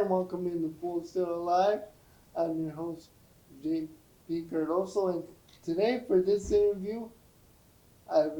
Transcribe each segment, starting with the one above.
and welcome in the Pool Still Alive. I'm your host, J.P. Cardoso, and today for this interview, I've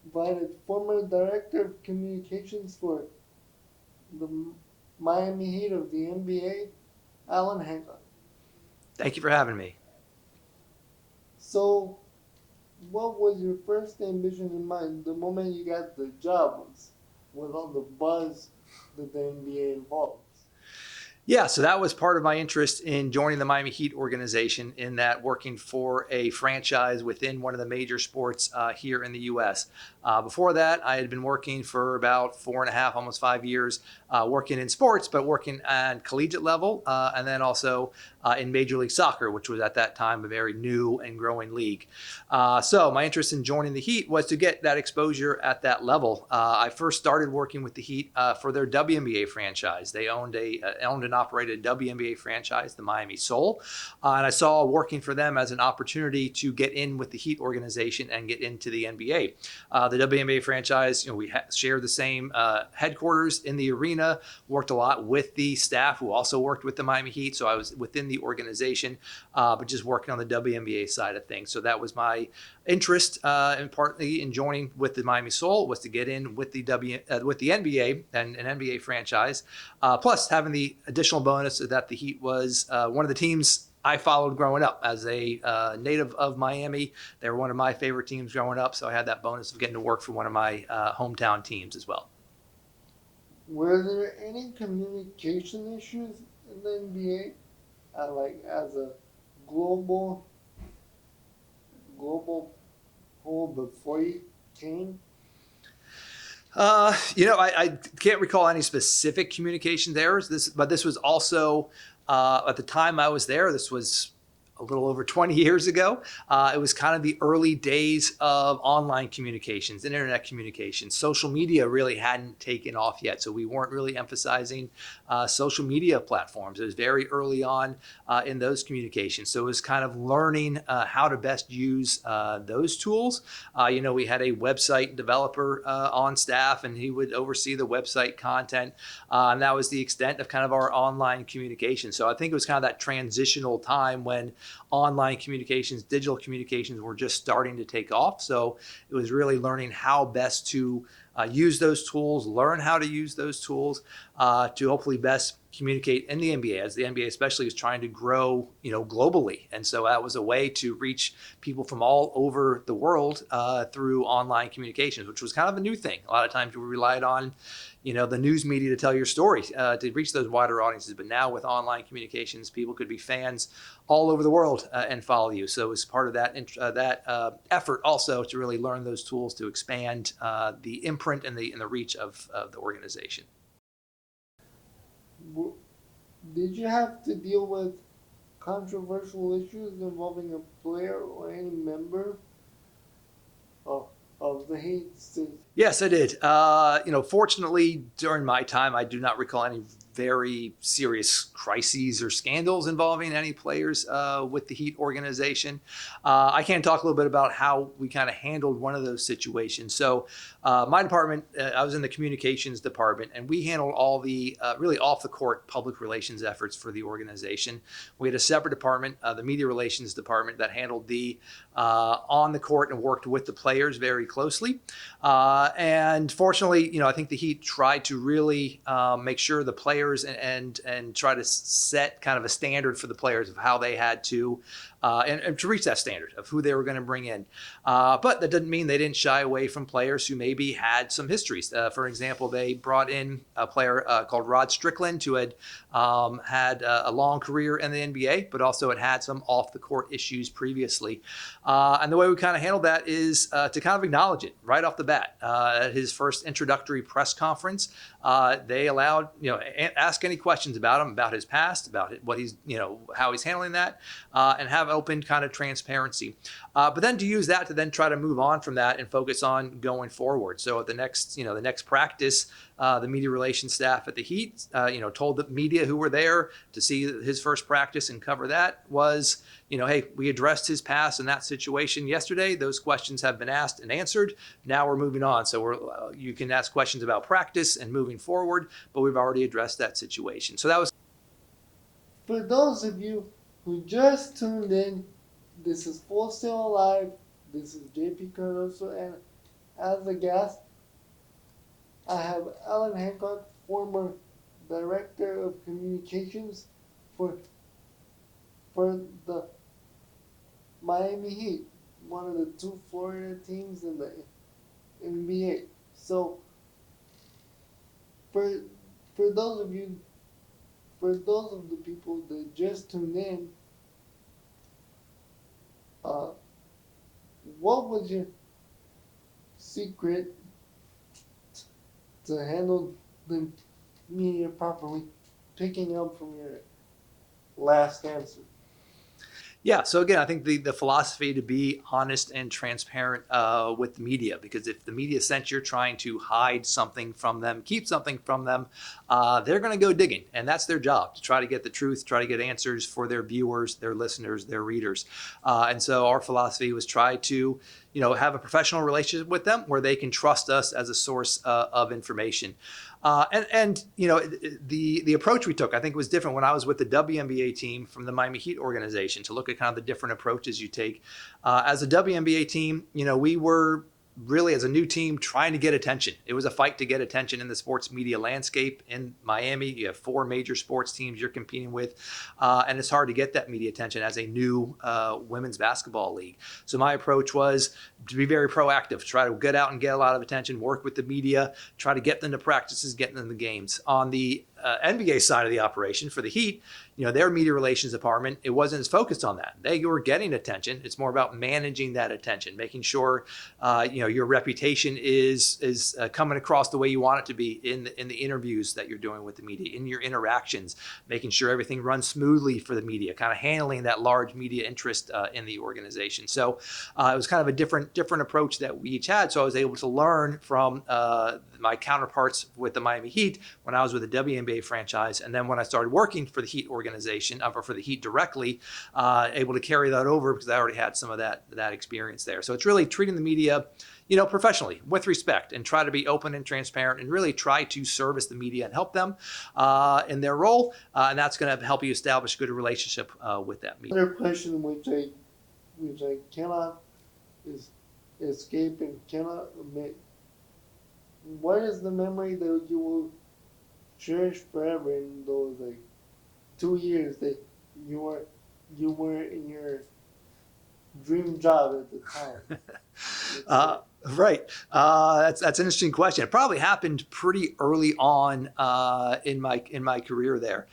invited former Director of Communications for the Miami Heat of the NBA, Alan Hancock. Thank you for having me. So, what was your first ambition in mind the moment you got the job with all the buzz that the NBA involves? Yeah, so that was part of my interest in joining the Miami Heat organization, in that working for a franchise within one of the major sports here in the U.S. Before that, I had been working for about 4.5, almost 5 years, working in sports, but working at collegiate level, and then also in Major League Soccer, which was at that time a very new and growing league. So my interest in joining the Heat was to get that exposure at that level. I first started working with the Heat for their WNBA franchise. They owned and operated a WNBA franchise, the Miami Soul, and I saw working for them as an opportunity to get in with the Heat organization and get into the NBA. The WNBA franchise, we shared the same headquarters in the arena, worked a lot with the staff who also worked with the Miami Heat, so I was within the organization, but just working on the WNBA side of things. So that was my interest, and partly in joining with the Miami Soul, was to get in with the NBA and an NBA franchise, plus having the additional bonus that the Heat was one of the teams I followed growing up as a native of Miami. They were one of my favorite teams growing up, so I had that bonus of getting to work for one of my hometown teams as well. Were there any communication issues in the NBA, like as a global whole before you came? I can't recall any specific communication errors. But this was also at the time I was there. This was a little over 20 years ago. It was kind of the early days of online communications, internet communications. Social media really hadn't taken off yet, so we weren't really emphasizing social media platforms. It was very early on in those communications. So it was kind of learning how to best use those tools. We had a website developer on staff, and he would oversee the website content, and that was the extent of kind of our online communication. So I think it was kind of that transitional time when online communications, digital communications were just starting to take off. So it was really learning how best to use those tools, learn how to use those tools to hopefully best communicate in the NBA, as the NBA especially is trying to grow, globally. And so that was a way to reach people from all over the world through online communications, which was kind of a new thing. A lot of times we relied on, the news media to tell your story, to reach those wider audiences. But now with online communications, people could be fans all over the world and follow you. So it was part of that effort also to really learn those tools to expand the imprint and the reach of the organization. Did you have to deal with controversial issues involving a player or any member of the Heat? Yes, I did. Fortunately, during my time, I do not recall any very serious crises or scandals involving any players with the Heat organization. I can talk a little bit about how we kind of handled one of those situations. So my department, I was in the communications department, and we handled all the really off-the-court public relations efforts for the organization. We had a separate department, the media relations department, that handled the on-the-court and worked with the players very closely. And fortunately, I think the Heat tried to really make sure the players and try to set kind of a standard for the players of how they had to and to reach that standard of who they were going to bring in. But that didn't mean they didn't shy away from players who maybe had some histories. For example, they brought in a player called Rod Strickland, who had had a long career in the NBA, but also had some off-the-court issues previously. And the way we kind of handled that is to kind of acknowledge it right off the bat. At his first introductory press conference, they allowed, ask any questions about him, about his past, about what he's, how he's handling that, and have open kind of transparency. But then to use that to then try to move on from that and focus on going forward. So at the next practice, the media relations staff at the Heat, told the media who were there to see his first practice and cover that was, hey, we addressed his past in that situation yesterday. Those questions have been asked and answered. Now we're moving on. So you can ask questions about practice and moving forward, but we've already addressed that situation. So that was For those of you who just tuned in, this is Full Sail Live. This is JP Cardoso, and as a guest, I have Alan Hancock, former Director of Communications for the Miami Heat, one of the two Florida teams in the NBA. So for for those of you, for those of the people that just tuned in, uh, what was your secret to handle the media properly? Picking up from your last answer. Yeah. So again, I think the philosophy to be honest and transparent with the media, because if the media sense you're trying to hide something from them, keep something from them, they're going to go digging, and that's their job to try to get the truth, try to get answers for their viewers, their listeners, their readers. And so our philosophy was try to have a professional relationship with them where they can trust us as a source of information. The approach we took, I think, was different when I was with the WNBA team from the Miami Heat organization to look at kind of the different approaches you take. As a WNBA team, we were really, as a new team, trying to get attention. It was a fight to get attention in the sports media landscape in Miami. You have 4 major sports teams you're competing with, and it's hard to get that media attention as a new women's basketball league. So my approach was to be very proactive, try to get out and get a lot of attention, work with the media, try to get them to practices, get them to games. On the NBA side of the operation for the Heat, their media relations department, it wasn't as focused on that. They were getting attention. It's more about managing that attention, making sure your reputation is coming across the way you want it to be in the interviews that you're doing with the media, in your interactions, making sure everything runs smoothly for the media, kind of handling that large media interest in the organization. So it was kind of a different approach that we each had. So I was able to learn from my counterparts with the Miami Heat when I was with the WNBA franchise, and then when I started working for the Heat organization, or for the Heat directly, able to carry that over because I already had some of that experience there. So it's really treating the media, professionally, with respect, and try to be open and transparent, and really try to service the media and help them in their role, and that's going to help you establish a good relationship with that media. Another question which I cannot escape and cannot omit. What is the memory that you will cherish forever in those 2 years that you were in your dream job at the time? Right. That's an interesting question. It probably happened pretty early on in my career there.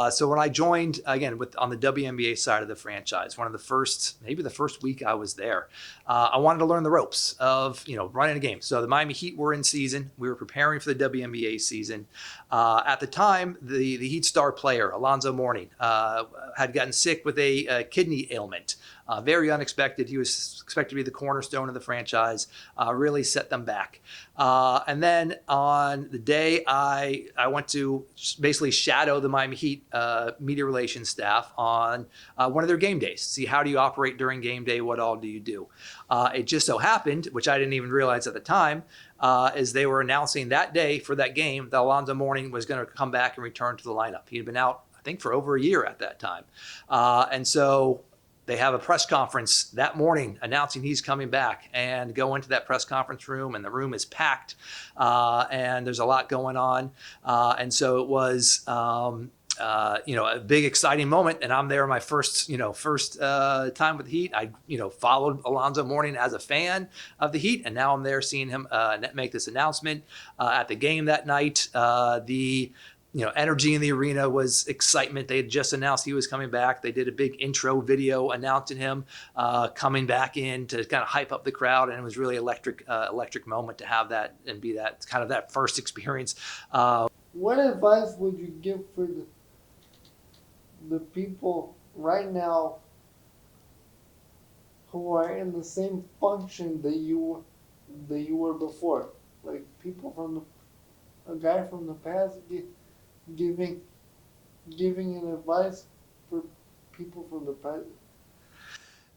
So when I joined again on the WNBA side of the franchise, maybe the first week I was there, I wanted to learn the ropes of running a game. So the Miami Heat were in season. We were preparing for the WNBA season. At the time, the Heat star player Alonzo Mourning had gotten sick with a kidney ailment. Very unexpected. He was expected to be the cornerstone of the franchise. Really set them back. And then on the day I went to basically shadow the Miami Heat media relations staff on one of their game days. See, how do you operate during game day? What all do you do? It just so happened, which I didn't even realize at the time, as they were announcing that day for that game that Alonzo Mourning was going to come back and return to the lineup. He had been out, I think, for over a year at that time. And so they have a press conference that morning announcing he's coming back, and go into that press conference room, and the room is packed, and there's a lot going on. And so it was, a big exciting moment, and I'm there my first time with the Heat. I followed Alonzo Mourning as a fan of the Heat, and now I'm there seeing him make this announcement at the game that night. The energy in the arena was excitement. They had just announced he was coming back. They did a big intro video announcing him coming back in to kind of hype up the crowd, and it was really electric moment to have that and be that kind of that first experience. What advice would you give for the people right now who are in the same function that you were before? Like people a guy from the past giving an advice for people from the present.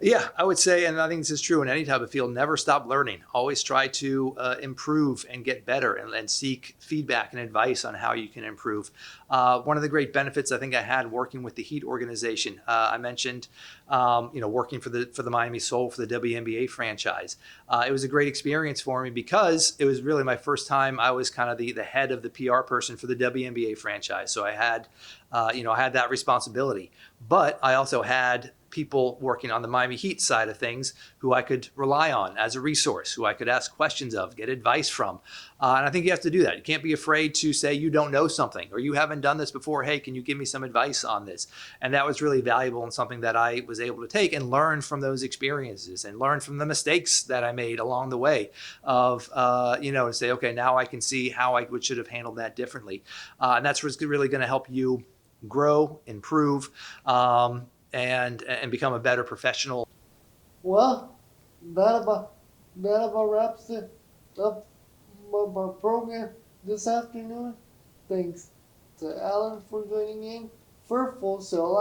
Yeah, I would say, and I think this is true in any type of field, never stop learning. Always try to improve and get better and seek feedback and advice on how you can improve. One of the great benefits I think I had working with the Heat organization, I mentioned, working for the Miami Soul for the WNBA franchise. It was a great experience for me because it was really my first time. I was kind of the head of the PR person for the WNBA franchise. So I had, I had that responsibility, but I also had people working on the Miami Heat side of things who I could rely on as a resource, who I could ask questions of, get advice from. And I think you have to do that. You can't be afraid to say you don't know something or you haven't done this before. Hey, can you give me some advice on this? And that was really valuable and something that I was able to take and learn from those experiences and learn from the mistakes that I made along the way of, and say, okay, now I can see how I should have handled that differently. And that's what's really going to help you grow, improve, and become a better professional. Well, that about wraps it up of our program this afternoon. Thanks to Alan for joining in for Full Sail